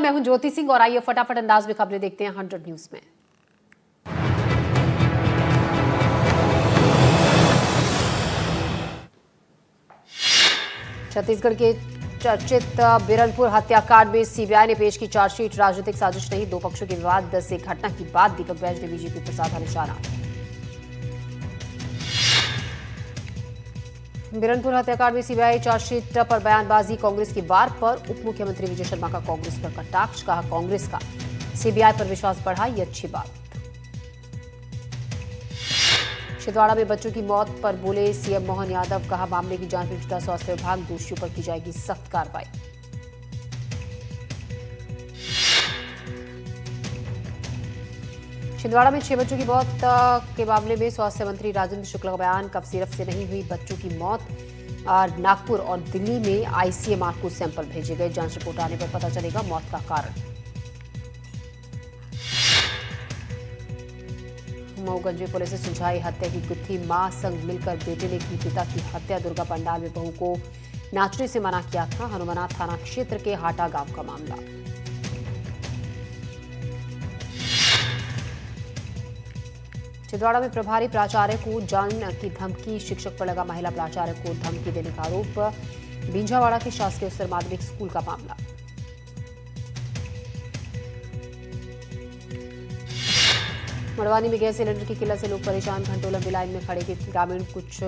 मैं हूं ज्योति सिंह और आइए फटाफट अंदाज में खबरें देखते हैं 100 न्यूज में। छत्तीसगढ़ के चर्चित बिरनपुर हत्याकांड में सीबीआई ने पेश की चार्जशीट। राजनीतिक साजिश नहीं, दो पक्षों के विवाद से घटना की बात दीपक बैज ने बीजेपी पर साधा निशाना। बिरनपुर हत्याकांड में सीबीआई चार्जशीट पर बयानबाजी, कांग्रेस की वार पर उप मुख्यमंत्री विजय शर्मा का कांग्रेस पर कटाक्ष। कहा कांग्रेस का सीबीआई पर विश्वास बढ़ा, ये अच्छी बात। छिंदवाड़ा में बच्चों की मौत पर बोले सीएम मोहन यादव। कहा मामले की जांच में जुटा स्वास्थ्य विभाग, दोषियों पर की जाएगी सख्त कार्रवाई। छिंदवाड़ा में 6 बच्चों की मौत के मामले में स्वास्थ्य मंत्री राजेंद्र शुक्ला का बयान। कफ सिरप से नहीं हुई बच्चों की मौत। नागपुर और दिल्ली में आईसीएमआर को सैंपल भेजे गए, जांच रिपोर्ट आने पर पता चलेगा मौत का कारण। मऊगंज में पुलिस ने सुलझाई हत्या की गुत्थी, मां संग मिलकर बेटे ने की पिता की हत्या। दुर्गा पंडाल में बहू को नाचने से मना किया था। हनुमाना थाना क्षेत्र के हाटा गांव का मामला। छिंदवाड़ा में प्रभारी प्राचार्य को जान की धमकी, शिक्षक पर लगा महिला प्राचार्य को धमकी देने का आरोप। बिंझावाड़ा के शासकीय उच्चतर माध्यमिक स्कूल का मामला। मड़वानी में गैस सिलेंडर की किल्लत से लोग परेशान, घंटों लंबी लाइन में खड़े ग्रामीण। कुछ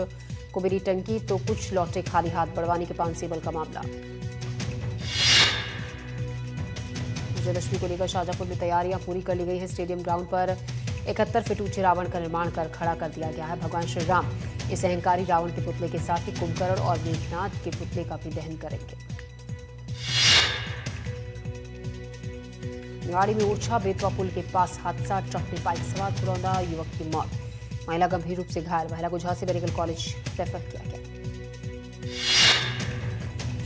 को मिली टंकी तो कुछ लौटे खाली हाथ। बड़वानी के पानसेबल का मामला। विजयदशमी को लेकर शाजापुर में तैयारियां पूरी कर ली गई है। स्टेडियम ग्राउंड पर 71 फीट ऊंचे रावण का निर्माण कर खड़ा कर दिया गया है। भगवान श्री राम इस अहंकारी रावण के पुतले के साथ ही कुंभकर्ण और मेघनाथ के पुतले का भी दहन करेंगे। गाड़ी में ओरछा बेतवा पुल के पास हादसा, ट्रक में बाइक सवार खुरौंदा, युवक की मौत। महिला गंभीर रूप से घायल, महिला को झांसी मेडिकल कॉलेज रेफर किया गया।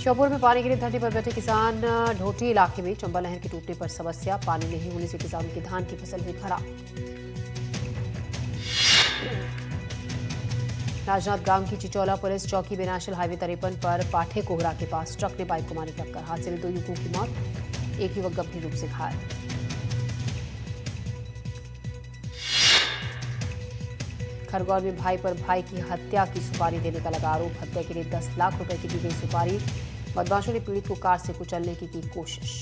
श्योपुर में पानी गिरे धरती पर बैठे किसान। ढोटी इलाके में चंबल नहर के टूटने पर समस्या, पानी नहीं होने से किसानों की धान की फसल हुई खराब। राजनांदगांव की चिचौला पुलिस चौकी में नेशनल हाईवे 53 पर पाठे कोहरा के पास ट्रक ने बाइक को मारी टक्कर। हादसे में 2 युवकों की मौत, एक युवक गंभीर रूप से घायल। खरगौन में भाई पर भाई की हत्या की सुपारी देने का लगा आरोप। हत्या के लिए 10 लाख रुपए की दी गई सुपारी। बदमाशों ने पीड़ित को कार से कुचलने की कोशिश।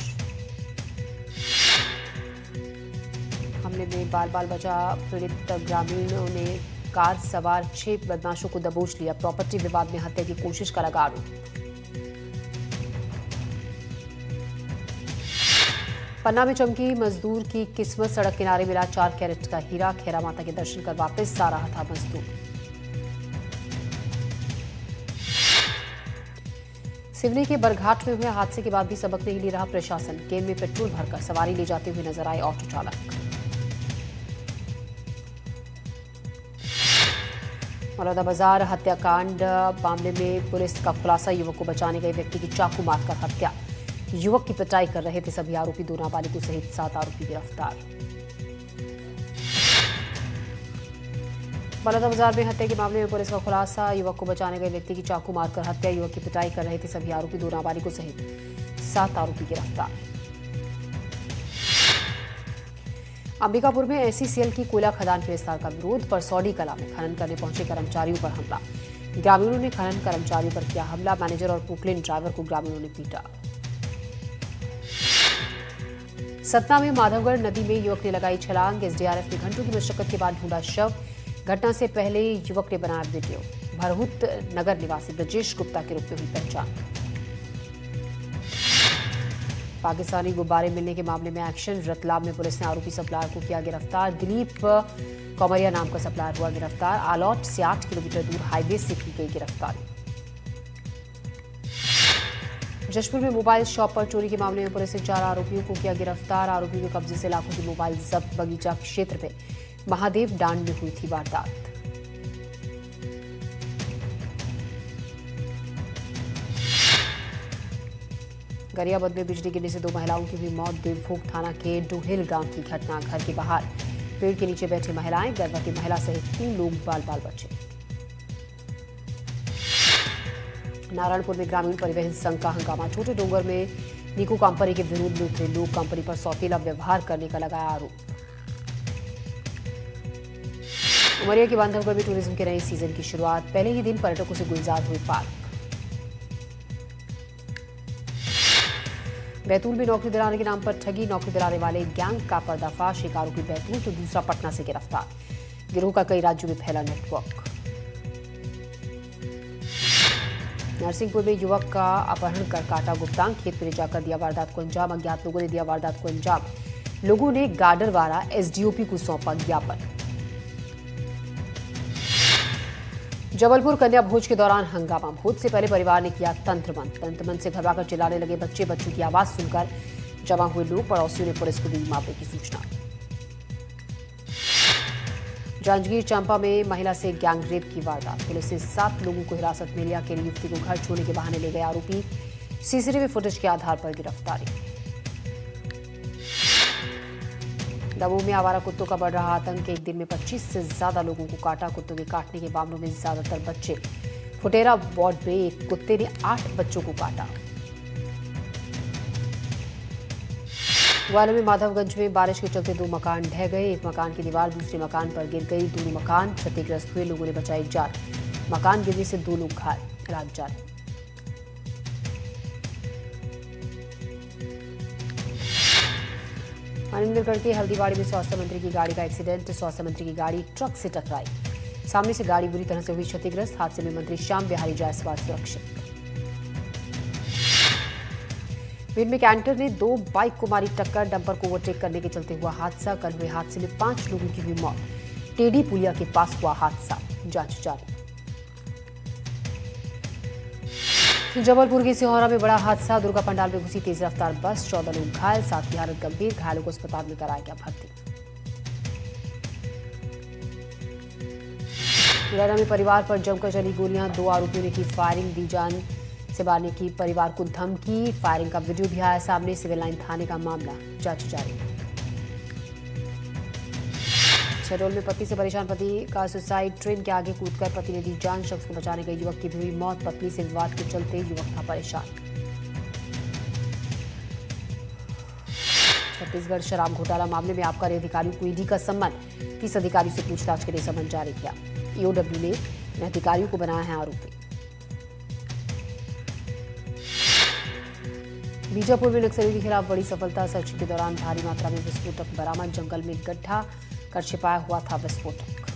हमले में बाल बचा पीड़ित ग्रामीणों ने कार सवार 6 बदमाशों को दबोच लिया। प्रॉपर्टी विवाद में हत्या की कोशिश का लगा आरोप। पन्ना में चमकी मजदूर की किस्मत, सड़क किनारे मिला 4 कैरेट का हीरा। खैरा माता के दर्शन कर वापस आ रहा था मजदूर। सिवनी के बरघाट में हुए हादसे के बाद भी सबक नहीं ले रहा प्रशासन। केन में पेट्रोल भरकर सवारी ले जाते हुए नजर आए ऑटो चालक। बलौदाबाजार हत्याकांड मामले में पुलिस का खुलासा, युवक को बचाने गए व्यक्ति की चाकू मारकर हत्या। युवक की पिटाई कर रहे थे सभी आरोपी, 2 नाबालिगों सहित 7 आरोपी गिरफ्तार। बलौदाबाजार में हत्या के मामले में पुलिस का खुलासा, युवक को बचाने गए व्यक्ति की चाकू मारकर हत्या। युवक की पिटाई कर रहे थे सभी आरोपी, 2 नाबालिगों सहित 7 आरोपी गिरफ्तार। अंबिकापुर में एसईसीएल की कोयला खदान के विस्तार का विरोध, परसौड़ी कला में खनन करने पहुंचे कर्मचारियों पर हमला। ग्रामीणों ने खनन कर्मचारियों पर किया हमला। मैनेजर और पोकलेन ड्राइवर को ग्रामीणों ने पीटा। सतना में माधवगढ़ नदी में युवक ने लगाई छलांग। एसडीआरएफ ने घंटों की मशक्कत के बाद ढूंढा शव। घटना से पहले युवक ने बनाया वीडियो। भरहुत नगर निवासी ब्रजेश गुप्ता के रूप में हुई पहचान। पाकिस्तानी गुब्बारे मिलने के मामले में एक्शन, रतलाम में पुलिस ने आरोपी सप्लायर को किया गिरफ्तार। दिलीप कौमरिया नाम का सप्लायर हुआ गिरफ्तार। आलौट से 8 किलोमीटर दूर हाईवे से की गई गिरफ्तारी। जशपुर में मोबाइल शॉप पर चोरी के मामले में पुलिस ने 4 आरोपियों को किया गिरफ्तार। आरोपियों के कब्जे से लाखों के मोबाइल जब्त। बगीचा क्षेत्र में महादेव डांड में हुई थी वारदात। गरियाबंद में बिजली गिरने से 2 महिलाओं की हुई मौत। देवभोग थाना के डोहिल गांव की घटना। घर के बाहर पेड़ के नीचे बैठी महिलाएं, गर्भवती महिला सहित 3 लोग बाल बचे। नारायणपुर में ग्रामीण परिवहन संघ का हंगामा। छोटे डोंगर में निको कंपनी के विरोध में उतरे लोग कंपनी पर सौतेला व्यवहार करने का लगाया आरोप। उमरिया के बांधवगढ़ में टूरिज्म के नए सीजन की शुरुआत, पहले ही दिन पर्यटकों से गुलजार हुए पार्क। बैतूल में नौकरी दिलाने के नाम पर ठगी, नौकरी दिलाने वाले गैंग का पर्दाफाश, एक आरोपी बैतूल तो दूसरा पटना से गिरफ्तार। गिरोह का कई राज्यों में फैला नेटवर्क। नरसिंहपुर में युवक का अपहरण कर काटा गुप्तांग, खेत में जाकर दिया वारदात को अंजाम, अज्ञात लोगों ने दिया वारदात को अंजाम। लोगों ने गाडरवारा एसडीओपी को सौंपा ज्ञापन। जबलपुर कन्या भोज के दौरान हंगामा, भोज से पहले परिवार ने किया तंत्र से घबराकर चिल्लाने लगे बच्चे, बच्चों की आवाज सुनकर जमा हुए लोग, पड़ोसियों ने पुलिस को दी मामले की सूचना। जांजगीर चांपा में महिला से गैंगरेप की वारदात, पुलिस ने 7 लोगों को हिरासत में लिया। अकेली युवती को घर छोड़ने के बहाने ले गए आरोपी, सीसीटीवी फुटेज के आधार पर गिरफ्तारी। दमोह में आवारा कुत्तों का बढ़ रहा आतंक, एक दिन में 25 से ज्यादा लोगों को काटा। कुत्तों के काटने के मामलों में ज्यादातर बच्चे। फुटेरा वार्ड में एक कुत्ते ने 8 बच्चों को काटा। ग्वालियर में माधवगंज में बारिश के चलते 2 मकान ढह गए, एक मकान की दीवार दूसरे मकान पर गिर गई, दोनों मकान क्षतिग्रस्त हुए, लोगों ने बचाई जान। मकान गिरने से 2 लोग घायल, इलाज जारी। मनिंदरगढ़ के हल्दीवाड़ी में स्वास्थ्य मंत्री की गाड़ी का एक्सीडेंट, स्वास्थ्य मंत्री की गाड़ी ट्रक से टकराई, सामने से गाड़ी बुरी तरह से हुई क्षतिग्रस्त। हादसे में मंत्री श्याम बिहारी जायसवाल सुरक्षित। भिंड में कैंटर ने 2 बाइक को मारी टक्कर, डंपर को ओवरटेक करने के चलते हुआ हादसा। कल हुए हादसे में 5 लोगों की हुई मौत, टेढ़ी पुलिया के पास हुआ हादसा, जांच जारी। जबलपुर के सिहोरा में बड़ा हादसा, दुर्गा पंडाल में घुसी तेज रफ्तार बस, 14 लोग घायल, 7 की हालत गंभीर, घायलों को अस्पताल में कराया गया भर्ती। मुरैना में परिवार पर जमकर चली गोलियां, 2 आरोपियों ने की फायरिंग, दी जान से मारने की परिवार को धमकी। फायरिंग का वीडियो भी आया सामने, सिविल लाइन थाने का मामला, जांच जारी। शहडोल में पति से परेशान पति का सुसाइड, ट्रेन के आगे कूदकर पति ने दी जान, शख्स को बचाने गए युवक की भी हुई मौत। पत्नी से विवाद के चलते युवक था परेशान। छत्तीसगढ़ शराब घोटाला मामले में आबकारी अधिकारियों को ईडी का सम्मन, 30 अधिकारियों से पूछताछ के लिए सम्मन जारी किया। ईओडब्ल्यू ने इन अधिकारियों को बनाया है आरोपी। बीजापुर में नक्सलियों के खिलाफ बड़ी सफलता, सर्च के दौरान भारी मात्रा में विस्फोटक बरामद, जंगल में गड्ढा कर छिपाया हुआ था विस्फोटक।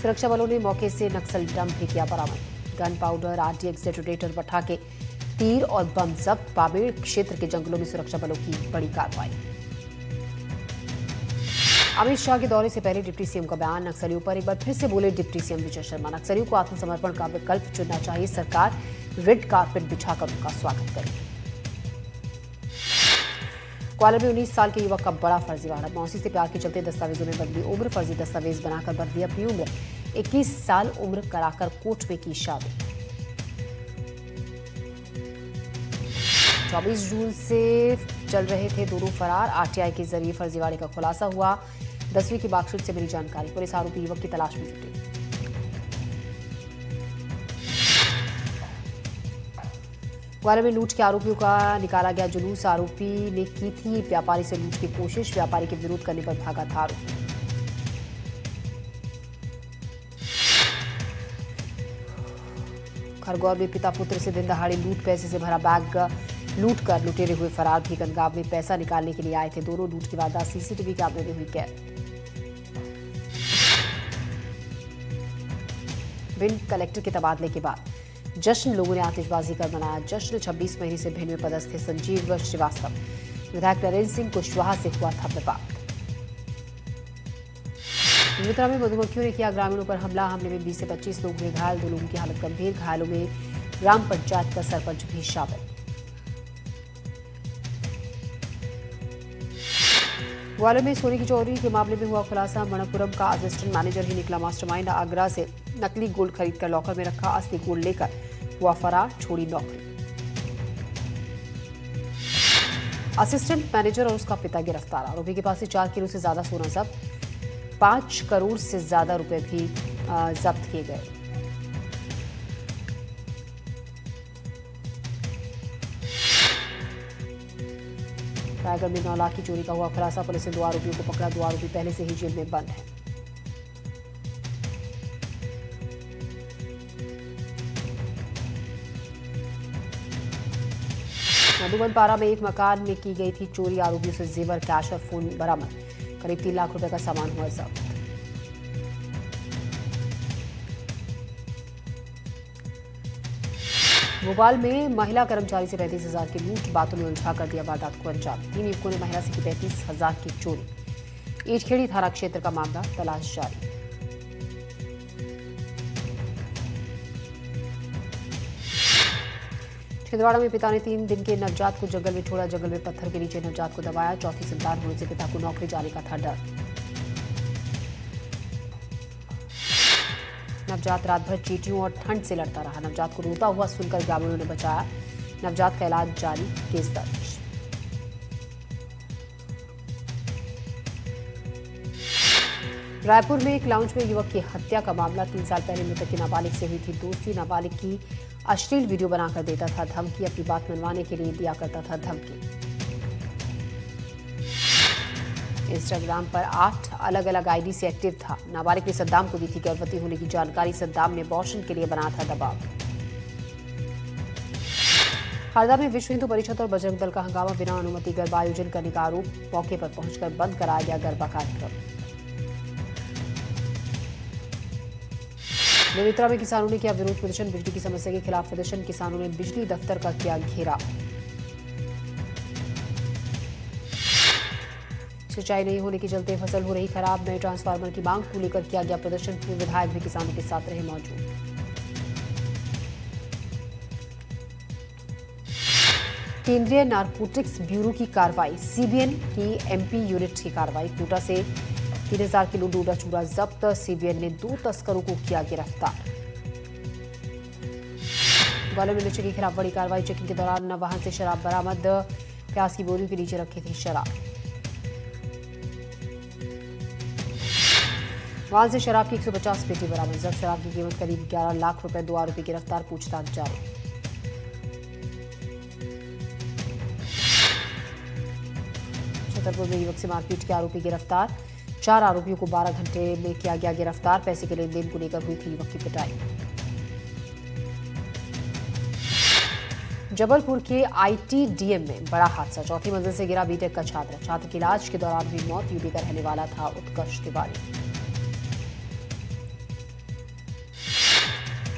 सुरक्षा बलों ने मौके से नक्सल ड्रम भी किया बरामद, गन पाउडर, आरडीएक्स डेटोनेटर, पटाखे, तीर और बम जब्त। पामेड़ क्षेत्र के जंगलों में सुरक्षा बलों की बड़ी कार्रवाई। अमित शाह के दौरे से पहले डिप्टी सीएम का बयान, नक्सलियों पर एक बार फिर से बोले डिप्टी सीएम विजय शर्मा, नक्सलियों को आत्मसमर्पण का विकल्प चुनना चाहिए, सरकार रेड कार्पेट बिछाकर उनका स्वागत करेगी। ग्वालियर में 19 साल के युवक का बड़ा फर्जीवाड़ा, मौसी से प्यार के चलते दस्तावेजों में बदली उम्र, फर्जी दस्तावेज बनाकर बदली अपनी उम्र, 21 साल उम्र कराकर कोर्ट में की शादी। 24 जून से चल रहे थे दोनों फरार, आरटीआई के जरिए फर्जीवाड़े का खुलासा हुआ। 10वीं की मार्कशीट से मिली जानकारी, पुलिस आरोपी युवक की तलाश में जुटी। ग्वालियर में लूट के आरोपियों का निकाला गया जुलूस, आरोपी ने की थी व्यापारी से लूट की कोशिश, व्यापारी के विरोध करने पर भागा था आरोपी। खरगोन में पिता पुत्र से दिन दहाड़े लूट, पैसे से भरा बैग लूट कर लुटेरे हुए फरार, भीकनगांव में पैसा निकालने के लिए आए थे दोनों, लूट की वारदात सीसीटीवी कैमरे में हुई कैद। भिंड कलेक्टर के तबादले के बाद जश्न, लोगों ने आतिशबाजी कर मनाया जश्न। 26 महीने से भिंड में पदस्थ थे संजीव श्रीवास्तव, विधायक नरेंद्र सिंह कुशवाहा से हुआ था विवाद। बेमेतरा में मधुमक्खियों ने किया ग्रामीणों पर हमला, हमले में 20 से 25 लोग हुए घायल, 2 लोगों की हालत गंभीर, घायलों में ग्राम पंचायत का सरपंच भी शामिल। ग्वालियर में सोने की चोरी के मामले में हुआ खुलासा, मणप्पुरम का असिस्टेंट मैनेजर ही निकला मास्टरमाइंड, आगरा से नकली गोल्ड खरीदकर लॉकर में रखा, असली गोल्ड लेकर हुआ फरार, छोड़ी नौकरी। असिस्टेंट मैनेजर और उसका पिता गिरफ्तार, आरोपी के पास से 4 किलो से ज्यादा सोना जब्त, 5 करोड़ से ज्यादा रुपए भी जब्त किए गए। रायगढ़ में 9 लाख की चोरी का हुआ खुलासा, पुलिस ने 2 आरोपियों को पकड़ा। 2 आरोपी पहले से ही जेल में बंद हैं। मधुबन पारा में एक मकान में की गई थी चोरी, आरोपियों से जेवर, कैश और फोन बरामद। करीब 3 लाख रुपए का सामान हुआ जब्त। भोपाल में महिला कर्मचारी से 35,000 की लूट, बातों में उलझा कर दिया वारदात को अंजाम। 3 युवकों ने महिला से की 35,000 की चोरी। ईटखेड़ी थाना क्षेत्र का मामला, तलाश जारी। छिंदवाड़ा में पिता ने 3 दिन के नवजात को जंगल में छोड़ा, जंगल में पत्थर के नीचे नवजात को दबाया। चौथी संतान होने से पिता को नौकरी जाने का था डर। नवजात रात भर चींटियों और ठंड से लड़ता रहा। नवजात को रोता हुआ सुनकर ग्रामीणों ने बचाया। नवजात का इलाज जारी, केस दर्ज। रायपुर में एक लाउंज में युवक की हत्या का मामला, 3 साल पहले मृतक की नाबालिग से हुई थी दोस्ती। नाबालिग की अश्लील वीडियो बनाकर देता था धमकी, अपनी बात मनवाने के लिए दिया करता था धमकी। इंस्टाग्राम पर 8 अलग अलग आईडी से एक्टिव था। नाबालिग ने सद्दाम को दी थी गर्भवती होने की जानकारी। सद्दाम ने अबॉर्शन के लिए बनाया था दबाव। हरदा में विश्व हिंदू परिषद और बजरंग दल का हंगामा, बिना अनुमति गर्भ आयोजन करने का आरोप। मौके पर पहुंचकर बंद कराया गया गरबा कार्यक्रम। बेमेतरा में किसानों ने किया विरोध प्रदर्शन, बिजली की समस्या के खिलाफ प्रदर्शन। किसानों ने बिजली दफ्तर का किया घेराव। सिंचाई नहीं होने के चलते फसल हो रही खराब, नए ट्रांसफार्मर की मांग को लेकर किया गया प्रदर्शन। पूर्व विधायक भी किसानों के साथ रहे मौजूद। केंद्रीय नारकोटिक्स ब्यूरो की कार्रवाई, सीबीएन की एमपी यूनिट की कार्रवाई। कोटा से 3,000 किलो डोडा चूरा जब्त। सीबीएन ने 2 तस्करों को किया गिरफ्तार। ग्वालियर में नशे के खिलाफ बड़ी कार्रवाई, चेकिंग के दौरान वाहन से शराब बरामद। प्याज की बोरियों के नीचे रखी थी शराब। वाहन से शराब की 150 पेटी बरामद। जब्त शराब की कीमत करीब 11 लाख रुपए। 2 आरोपी गिरफ्तार, पूछताछ जारी। छतरपुर में युवक से मारपीट के आरोपी गिरफ्तार। 4 आरोपियों को 12 घंटे में किया गया गिरफ्तार। पैसे के लेन देन को लेकर हुई थी युवक की पिटाई। जबलपुर के आईटीडीएम में बड़ा हादसा, 4थी मंजिल से गिरा बीटेक का छात्र। छात्र की इलाज के दौरान हुई मौत। यूपी का रहने वाला था उत्कर्ष तिवारी।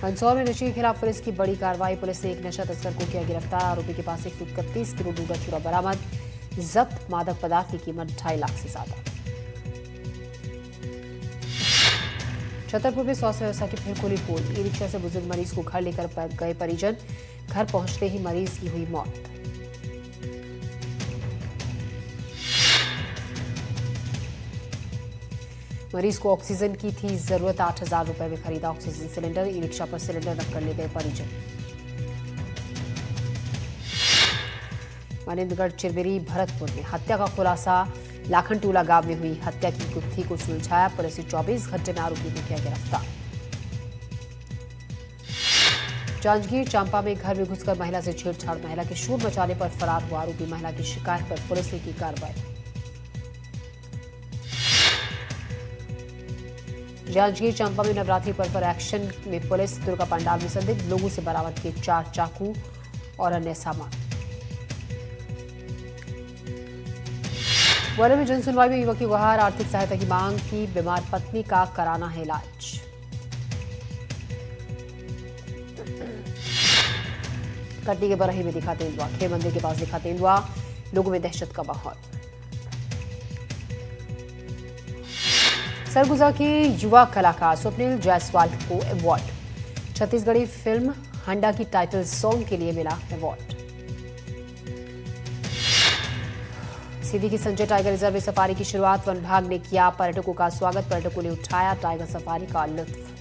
मंदसौर में नशे के खिलाफ पुलिस की बड़ी कार्रवाई। पुलिस ने एक नशा तस्कर को किया गिरफ्तार। आरोपी के पास 131 किलो डोडा चूरा बरामद। जब्त मादक पदार्थ की कीमत 2.5 लाख से ज्यादा। छतरपुर में स्वास्थ्य व्यवस्था की फिर खोली पोल। ई रिक्शा से बुजुर्ग मरीज को घर लेकर गए परिजन। घर पहुंचते ही मरीज की हुई मौत। मरीज को ऑक्सीजन की थी जरूरत, 8,000 रुपए में खरीदा ऑक्सीजन सिलेंडर। ई रिक्शा पर सिलेंडर रखकर ले गए परिजन। मनेन्द्रगढ़ चिरबेरी भरतपुर में हत्या का खुलासा। लाखन टोला गांव में हुई हत्या की गुत्थी को सुलझाया। पुलिस ने 24 घंटे में आरोपी को किया गिरफ्तार। जांजगीर चांपा में घर में घुसकर महिला से छेड़छाड़, महिला के शोर मचाने पर फरार हुआ आरोपी। महिला की शिकायत पर पुलिस ने की कार्रवाई। जांजगीर चांपा में नवरात्रि पर्व पर एक्शन में पुलिस। दुर्गा पंडाल में संदिग्ध लोगों से बरामद किए 4 चाकू और अन्य सामान। ग्वालियर में जनसुनवाई में युवक की गुहार, आर्थिक सहायता की मांग की। बीमार पत्नी का कराना है इलाज। कटनी के बरही में दिखा तेंदुआ, खेर मंदिर के पास दिखा तेंदुआ। लोगों में दहशत का माहौल। सरगुजा के युवा कलाकार स्वप्निल जायसवाल को अवार्ड। छत्तीसगढ़ी फिल्म हंडा की टाइटल सॉन्ग के लिए मिला अवार्ड। सीधी की संजय टाइगर रिजर्व में सफारी की शुरुआत। वन विभाग ने किया पर्यटकों का स्वागत। पर्यटकों ने उठाया टाइगर सफारी का लुत्फ।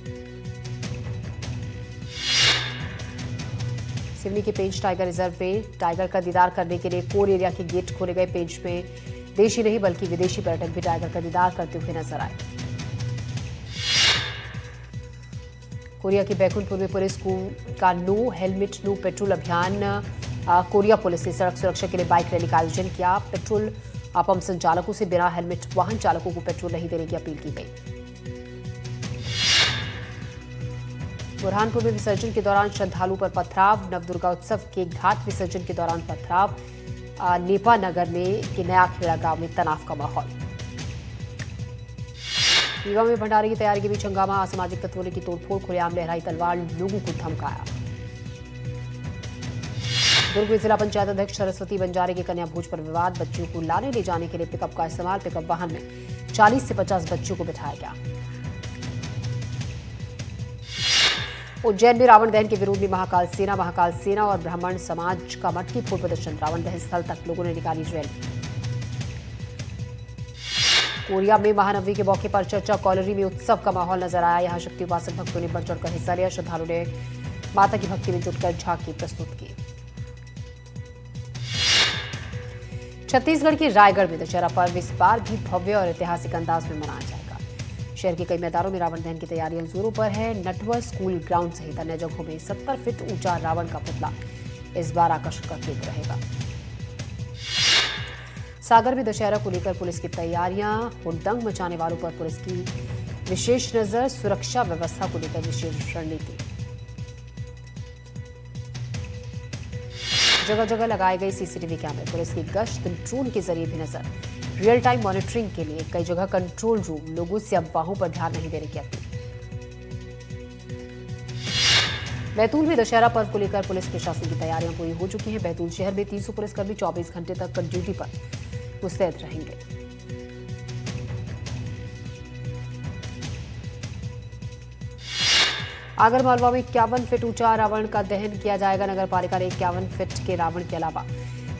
सिवनी के पेंच टाइगर रिजर्व में टाइगर का दीदार करने के लिए कोर एरिया के गेट खोले गए। पेंच में देशी नहीं बल्कि विदेशी पर्यटक भी टाइगर का दीदार करते हुए नजर आए। कोरिया के बैकुंठपुर में पुलिस का नो हेलमेट नो पेट्रोल अभियान। कोरिया पुलिस ने सड़क सुरक्षा के लिए बाइक रैली का आयोजन किया। पेट्रोल पंप संचालकों से बिना हेलमेट वाहन चालकों को पेट्रोल नहीं देने की अपील की गई। बुरहानपुर में विसर्जन के दौरान श्रद्धालु पर पथराव। नवदुर्गा उत्सव के घाट विसर्जन के दौरान पथराव। नेपा नगर में के नया खेड़ा गांव में तनाव का माहौल। रीवा में भंडारे की तैयारी के बीच हंगामा। असामाजिक तत्वों ने की तोड़फोड़, खुलेआम लहराई तलवार, लोगों को धमकाया। दुर्ग में जिला पंचायत अध्यक्ष सरस्वती बंजारे के कन्या भोज पर विवाद। बच्चियों को लाने ले जाने के लिए पिकअप का इस्तेमाल। पिकअप वाहन में 40 से 50 बच्चों को बिठाया गया। उज्जैन में रावण दहन के विरोध में महाकाल सेना और ब्राह्मण समाज का मटकी फोड़ प्रदर्शन। रावण दहन स्थल तक लोगों ने निकाली रैली। कोरिया में महानवमी के मौके पर चर्चा कॉलोनी में उत्सव का माहौल नजर आया। यहां शक्ति उपासक भक्तों ने बढ़ चढ़कर हिस्सा लिया। श्रद्धालुओं ने माता की भक्ति में जुटकर झांकी प्रस्तुत की। छत्तीसगढ़ के रायगढ़ में दशहरा पर्व इस बार भी भव्य और ऐतिहासिक अंदाज में मनाया जाएगा। शहर के कई मैदानों में रावण दहन की तैयारियां जोरों पर है। नटवर स्कूल ग्राउंड सहित अन्य जगहों में 70 फीट ऊंचा रावण का पुतला इस बार आकर्षण का केंद्र रहेगा। सागर में दशहरा को लेकर पुलिस की तैयारियां। हुड़दंग मचाने वालों पर पुलिस की विशेष नजर। सुरक्षा व्यवस्था को लेकर विशेष रणनीति। जगह जगह लगाए गए सीसीटीवी कैमरे। पुलिस की गश्त ड्रोन के जरिए भी नजर। रियल टाइम मॉनिटरिंग के लिए कई जगह कंट्रोल रूम। लोगों से अफवाहों पर ध्यान नहीं देने की अपील। बैतूल में दशहरा पर्व को लेकर पुलिस प्रशासन की तैयारियां पूरी हो चुकी हैं। बैतूल शहर में 300 पुलिसकर्मी 24 घंटे तक ड्यूटी पर मुस्तैद रहेंगे। आगरमालवा में 51 फीट ऊंचा रावण का दहन किया जाएगा। नगर पालिका ने 51 फीट के रावण के अलावा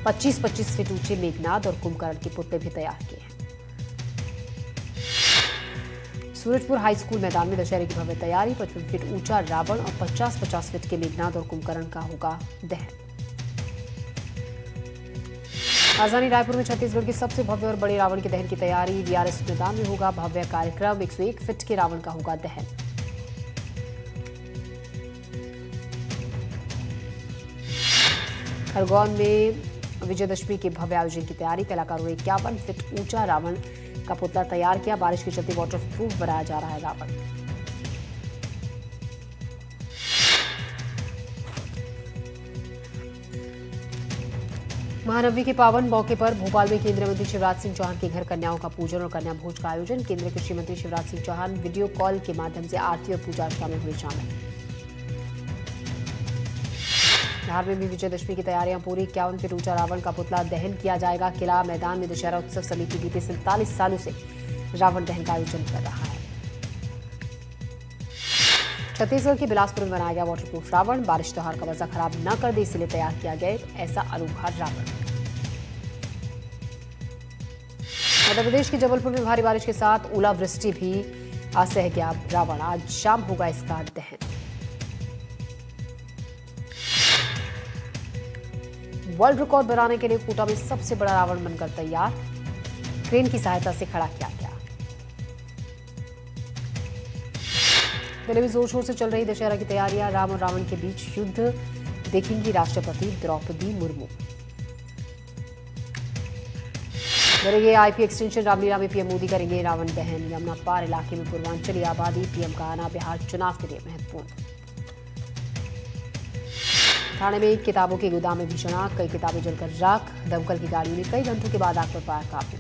25-25 फीट ऊंचे मेघनाद और कुंभकर्ण के पुतले भी तैयार किए हैं। सूरजपुर हाई स्कूल मैदान में दशहरे की भव्य तैयारी। 55 फीट ऊंचा रावण और 50-50 फीट के मेघनाद और कुंभकर्ण का होगा दहन। राजधानी रायपुर में छत्तीसगढ़ के सबसे भव्य और बड़े रावण के दहन की तैयारी। वीआरएस मैदान में होगा भव्य कार्यक्रम। 101 फीट के रावण का होगा दहन। खरगोन में विजयदशमी के भव्य आयोजन की तैयारी। कलाकारों ने 51 फीट ऊंचा रावण का पुतला तैयार किया। बारिश के चलते वाटरप्रूफ बनाया जा रहा है रावण। महानवमी के पावन मौके पर भोपाल में केंद्रीय मंत्री शिवराज सिंह चौहान के घर कन्याओं का पूजन और कन्या भोज का आयोजन। केंद्रीय कृषि मंत्री शिवराज सिंह चौहान वीडियो कॉल के माध्यम से आरती और पूजा अर्चना में हुए शामिल। बिहार में भी विजयदशमी की तैयारियां पूरी। 51 फीट ऊंचा रावण का पुतला दहन किया जाएगा। किला मैदान में दशहरा उत्सव समिति बीते 47 सालों से रावण दहन का आयोजन कर रहा है। छत्तीसगढ़ के बिलासपुर में बनाया गया वाटरप्रूफ रावण। बारिश त्योहार का मजा खराब न कर दे इसलिए तैयार किया गया ऐसा अनोखा रावण। मध्य प्रदेश के जबलपुर में भारी बारिश के साथ ओलावृष्टि भी सह गया रावण। आज शाम होगा इसका दहन। वर्ल्ड रिकॉर्ड बनाने के लिए कोटा में सबसे बड़ा रावण बनकर तैयार। क्रेन की सहायता से खड़ा किया गया। दिल्ली में जोर शोर से चल रही दशहरा की तैयारियां। राम और रावण के बीच युद्ध देखेंगी राष्ट्रपति द्रौपदी मुर्मू। करेंगे आईपी एक्सटेंशन। रामलीला में पीएम मोदी करेंगे रावण दहन। यमुना पार इलाके में पूर्वांचली आबादी। पीएम का आना बिहार चुनाव के लिए महत्वपूर्ण। थाने में किताबों के गोदाम में भीषण आग। कई किताबें जलकर राख। दमकल की गाड़ियों ने कई घंटों के बाद आग पर पाया काबू।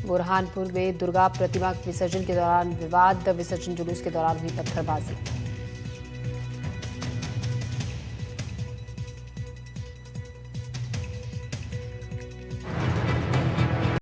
बुरहानपुर में दुर्गा प्रतिमा विसर्जन के दौरान विवाद। विसर्जन जुलूस के दौरान हुई पत्थरबाजी।